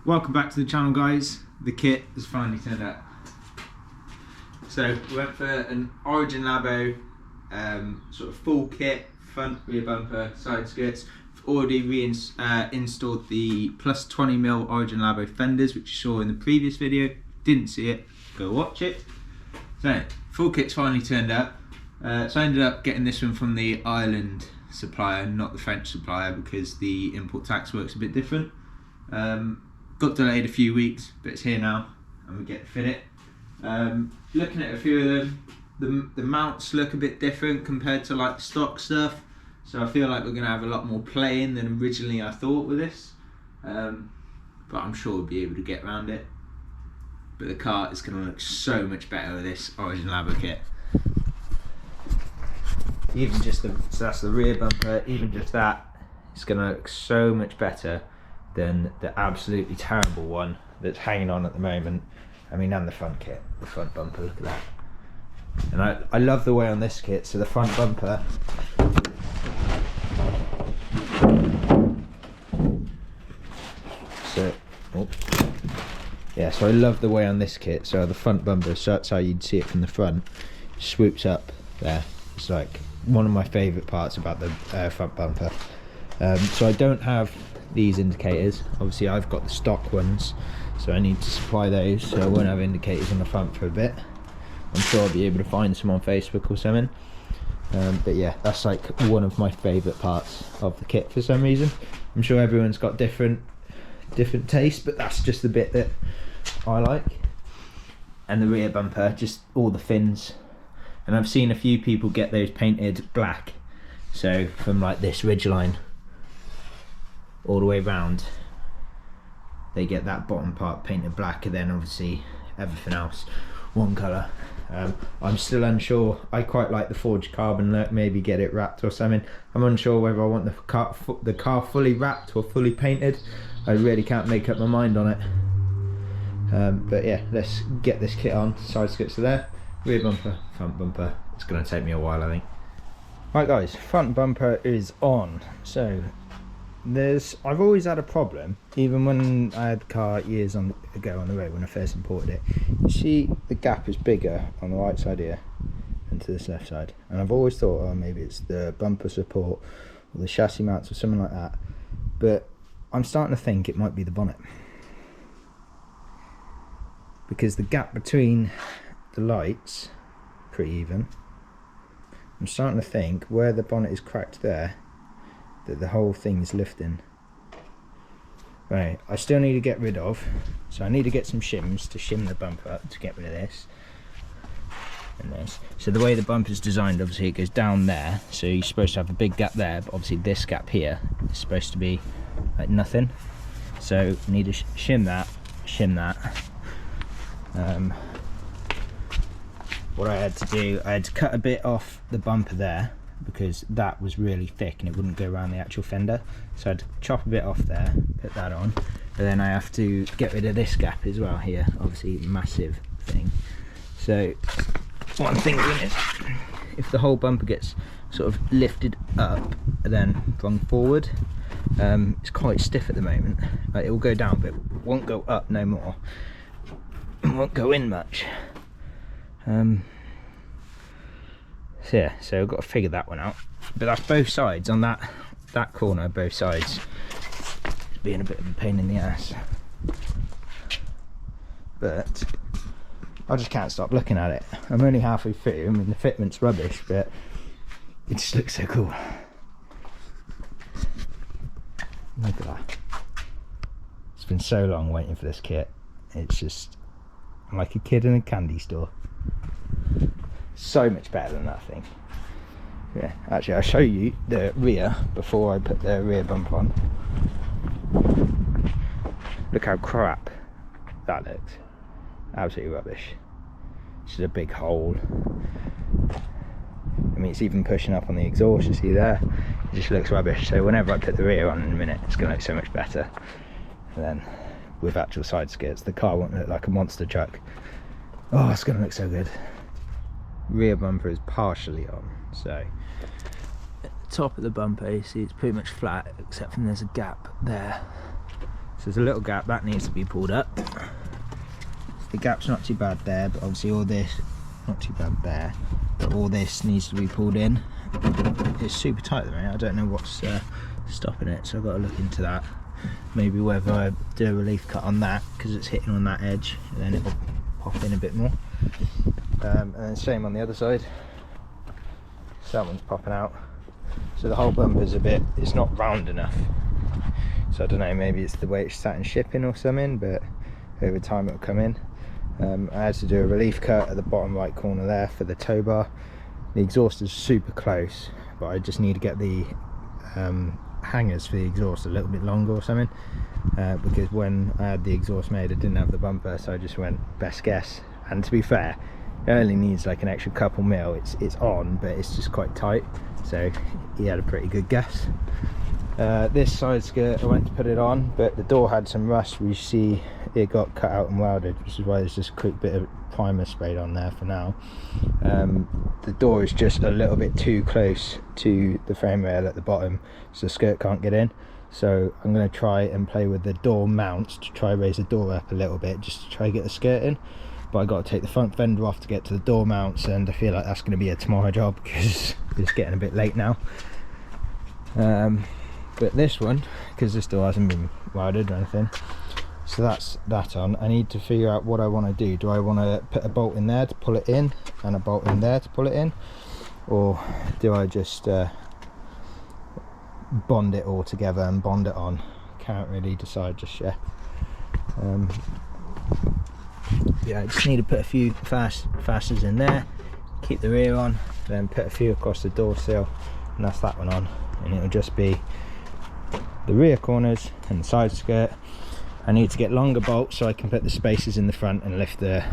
Welcome back to the channel, guys. The kit has finally turned up. So we went for an Origin Labo sort of full kit, front, rear bumper, side skirts. I've already installed the plus 20mm Origin Labo fenders, which you saw in the previous video. Didn't see it, go watch it. So full kit's finally turned up. So I ended up getting this one from the Ireland supplier, not the French supplier, because the import tax works a bit different. Got delayed a few weeks, but it's here now and we get to fit it. Looking at a few of them, the mounts look a bit different compared to like the stock stuff, so I feel like we're going to have a lot more playing than originally I thought with this, but I'm sure we'll be able to get around it. But the car is going to look so much better with this Origin Labo kit. Even just so that's the rear bumper, even just that, it's going to look so much better than the absolutely terrible one that's hanging on at the moment. I mean, and the front kit, the front bumper, look at that. And I love the way on this kit, so the front bumper, so I love the way on this kit, so the front bumper, so that's how you'd see it from the front, swoops up there. It's like one of my favourite parts about the front bumper. So I don't have these indicators, obviously I've got the stock ones, so I need to supply those, so I won't have indicators on the front for a bit. I'm sure I'll be able to find some on Facebook or something, but yeah, that's like one of my favourite parts of the kit for some reason. I'm sure everyone's got different tastes, but that's just the bit that I like. And the rear bumper, just all the fins, and I've seen a few people get those painted black, so from like this ridgeline all the way round, they get that bottom part painted black, and then obviously everything else one colour. I'm still unsure. I quite like the forged carbon look, maybe get it wrapped or something. I'm unsure whether I want the car fully wrapped or fully painted. I really can't make up my mind on it. But yeah, let's get this kit on. Side skirts are there, rear bumper, front bumper. It's going to take me a while, I think. Right guys, front bumper is on. So I've always had a problem, even when I had the car years ago on the road when I first imported it. You see the gap is bigger on the right side here than to this left side, and I've always thought, oh, maybe it's the bumper support or the chassis mounts or something like that, but I'm starting to think it might be the bonnet, because the gap between the lights pretty even. I'm starting to think where the bonnet is cracked there, that the whole thing is lifting. Right, I still need to get rid of, so I need to get some shims to shim the bumper up to get rid of this and this. So the way the bumper is designed, obviously it goes down there, so you're supposed to have a big gap there, but obviously this gap here is supposed to be like nothing, so I need to shim that. What I had to do, I had to cut a bit off the bumper there, because that was really thick and it wouldn't go around the actual fender, so I had to chop a bit off there, put that on, and then I have to get rid of this gap as well here, obviously massive thing. So what I'm thinking is, if the whole bumper gets sort of lifted up and then flung forward, it's quite stiff at the moment, like it will go down but it won't go up no more, it won't go in much. So yeah, so I've got to figure that one out, but that's both sides on that corner, both sides. It's being a bit of a pain in the ass, but I just can't stop looking at it. I'm only halfway through. I mean, the fitment's rubbish, but it just looks so cool. Look at that. It's been so long waiting for this kit. It's just, I'm like a kid in a candy store. So much better than that thing. Yeah, actually I'll show you the rear before I put the rear bumper on. Look how crap that looks. Absolutely rubbish. It's just a big hole. I mean, it's even pushing up on the exhaust, you see there. It just looks rubbish. So whenever I put the rear on in a minute, it's going to look so much better. And then with actual side skirts, the car won't look like a monster truck. Oh, it's going to look so good. Rear bumper is partially on, so at the top of the bumper you see it's pretty much flat, except for there's a gap there, So there's a little gap that needs to be pulled up. The gap's not too bad there, but obviously all this, not too bad there, but all this needs to be pulled in. It's super tight at the minute. I don't know what's stopping it, so I've got to look into that. Maybe whether I do a relief cut on that, because it's hitting on that edge, and then it'll pop in a bit more. And then same on the other side. So that one's popping out. So the whole bumper's a bit, it's not round enough. So I don't know, maybe it's the way it's sat in shipping or something, but over time it'll come in. I had to do a relief cut at the bottom right corner there for the tow bar. The exhaust is super close, but I just need to get the hangers for the exhaust a little bit longer or something, because when I had the exhaust made I didn't have the bumper, so I just went best guess. And to be fair, it only needs like an extra couple mil. It's on, but it's just quite tight, so he had a pretty good guess. This side skirt I went to put it on, but the door had some rust. We see it got cut out and welded, which is why there's just a quick bit of primer sprayed on there for now. The door is just a little bit too close to the frame rail at the bottom, so the skirt can't get in. So I'm going to try and play with the door mounts to try raise the door up a little bit, just to try and get the skirt in. But I got to take the front fender off to get to the door mounts, and I feel like that's going to be a tomorrow job because it's getting a bit late now. But this one, because this door hasn't been welded or anything, so that's that on. I need to figure out what I want to do. Do I want to put a bolt in there to pull it in and a bolt in there to pull it in, or do I just bond it all together and bond it on? Can't really decide just yet. Yeah, I just need to put a few fasteners in there, keep the rear on, then put a few across the door sill, and that's that one on. And it'll just be the rear corners and the side skirt. I need to get longer bolts so I can put the spacers in the front and lift the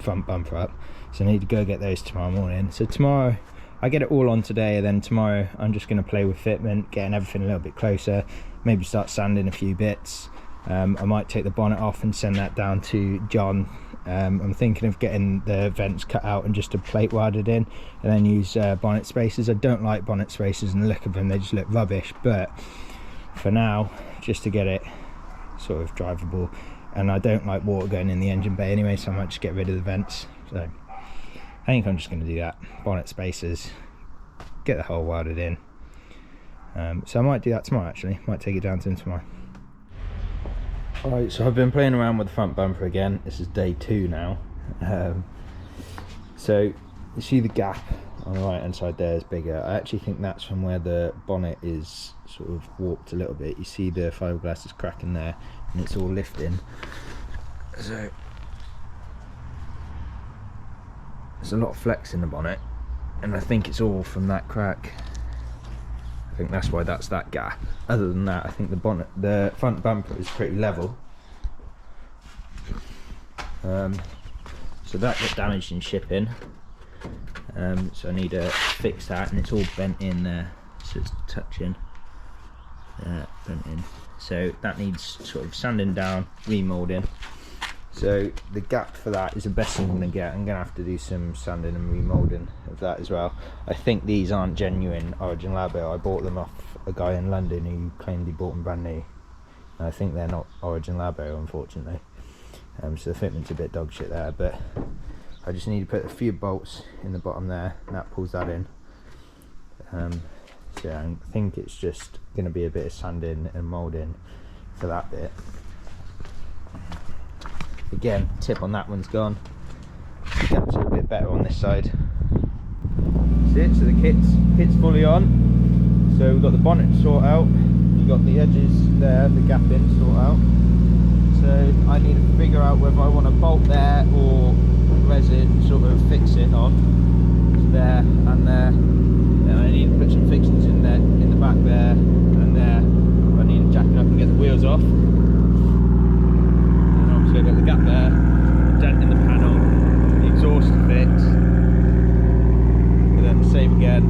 front bumper up. So I need to go get those tomorrow morning. So tomorrow I get it all on today, and then tomorrow I'm just going to play with fitment, getting everything a little bit closer, maybe start sanding a few bits. I might take the bonnet off and send that down to John. I'm thinking of getting the vents cut out and just a plate welded in, and then use bonnet spacers. I don't like bonnet spacers and the look of them, they just look rubbish, but for now, just to get it sort of drivable. And I don't like water going in the engine bay anyway, so I might just get rid of the vents. So I think I'm just going to do that, bonnet spacers, get the hole welded in. So I might do that tomorrow actually, might take it down to him tomorrow. Alright, so I've been playing around with the front bumper again. This is day 2 now. So you see the gap on the right hand side there is bigger. I actually think that's from where the bonnet is sort of warped a little bit. You see the fiberglass is cracking there and it's all lifting. So there's a lot of flex in the bonnet, and I think it's all from that crack. I think that's why that's that gap. Other than that, I think the front bumper is pretty level. So that got damaged in shipping. So I need to fix that, and it's all bent in there, so it's touching. Bent in. So that needs sort of sanding down, remoulding. So the gap for that is the best thing I'm going to get. I'm going to have to do some sanding and remoulding of that as well. I think these aren't genuine Origin Labo. I bought them off a guy in London who claimed he bought them brand new. And I think they're not Origin Labo, unfortunately. So the fitment's a bit dog shit there, but I just need to put a few bolts in the bottom there, and that pulls that in. So yeah, I think it's just going to be a bit of sanding and moulding for that bit. Again, tip on that one's gone. The gap's a little bit better on this side. See it? So the kit's fully on. So we've got the bonnet to sort out. We've got the edges there, the gap in to sort out. So I need to figure out whether I want to bolt there or resin sort of fix it on. So there and there. And I need to put some fixings in there, in the back there and there. I need to jack it up and get the wheels off. So I've got the gap there, a dent in the panel, the exhaust to fix, and then the same again,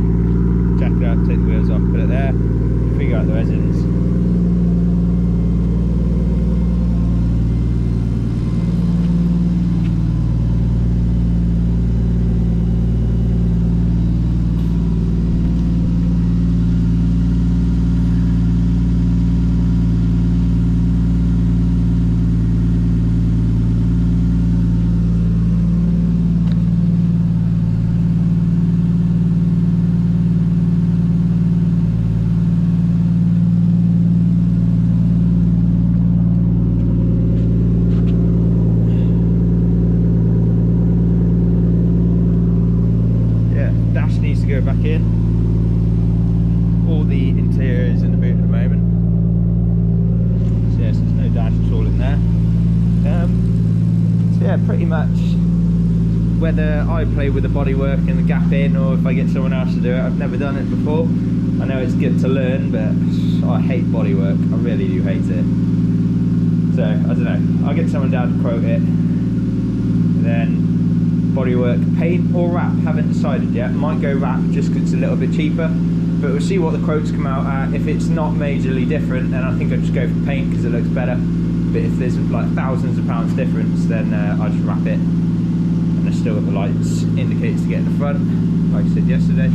jack it out, take the wheels off, put it there, figure out the resins. pretty much whether I play with the bodywork and the gap in, or if I get someone else to do it. I've never done it before. I know it's good to learn, but I hate bodywork. I really do hate it. So I don't know. I'll get someone down to quote it. Then bodywork, paint or wrap. Haven't decided yet. Might go wrap just because it's a little bit cheaper. But we'll see what the quotes come out at. If it's not majorly different, then I think I'll just go for paint because it looks better. But if there's like thousands of pounds difference, then I'll just wrap it. And I've still got the lights, indicators to get in the front, like I said yesterday.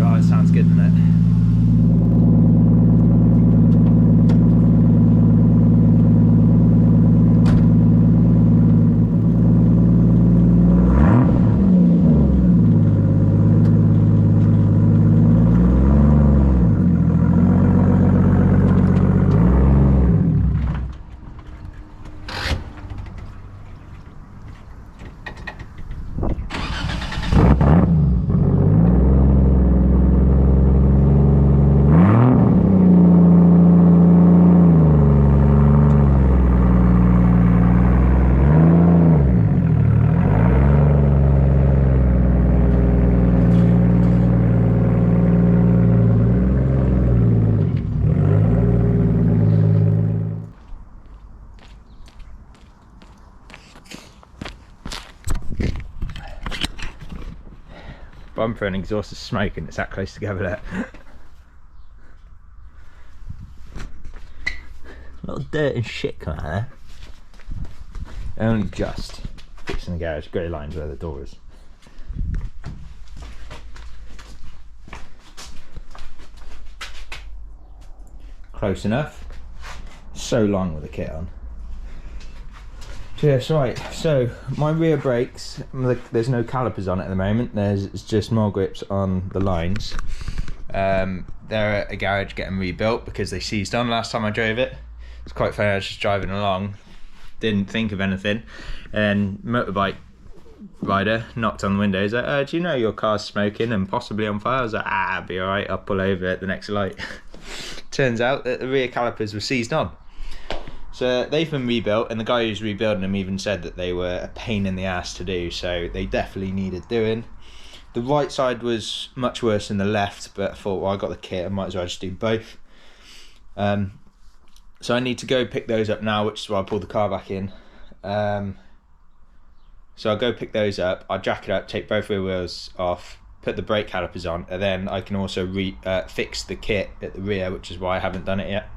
Right, it sounds good, doesn't it? Bumper and exhaust is smoking, it's that close together there. A lot of dirt and shit come out there. Only just fixing the garage, grey lines where the door is. Close enough. So long with the kit on. Yes, right, so my rear brakes, there's no calipers on it at the moment, it's just more grips on the lines. They're at a garage getting rebuilt because they seized on last time I drove it. It's quite funny, I was just driving along, didn't think of anything, and motorbike rider knocked on the window. He's like, do you know your car's smoking and possibly on fire? I was like, I'll be alright, I'll pull over at the next light. Turns out that the rear calipers were seized on. So they've been rebuilt, and the guy who's rebuilding them even said that they were a pain in the ass to do, so they definitely needed doing. The right side was much worse than the left, but I thought, well, I got the kit, I might as well just do both. So I need to go pick those up now, which is why I pulled the car back in. So I'll go pick those up, I'll jack it up, take both rear wheels off, put the brake calipers on, and then I can also fix the kit at the rear, which is why I haven't done it yet.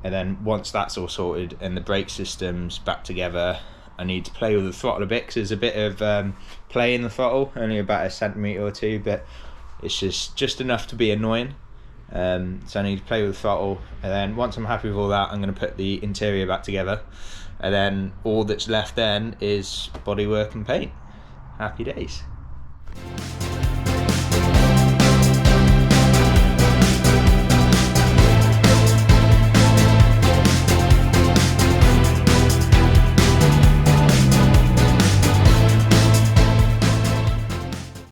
And then once that's all sorted and the brake system's back together, I need to play with the throttle a bit because there's a bit of play in the throttle, only about 1 centimetre or 2, but it's just enough to be annoying. So I need to play with the throttle, and then once I'm happy with all that, I'm going to put the interior back together, and then all that's left then is bodywork and paint. Happy days.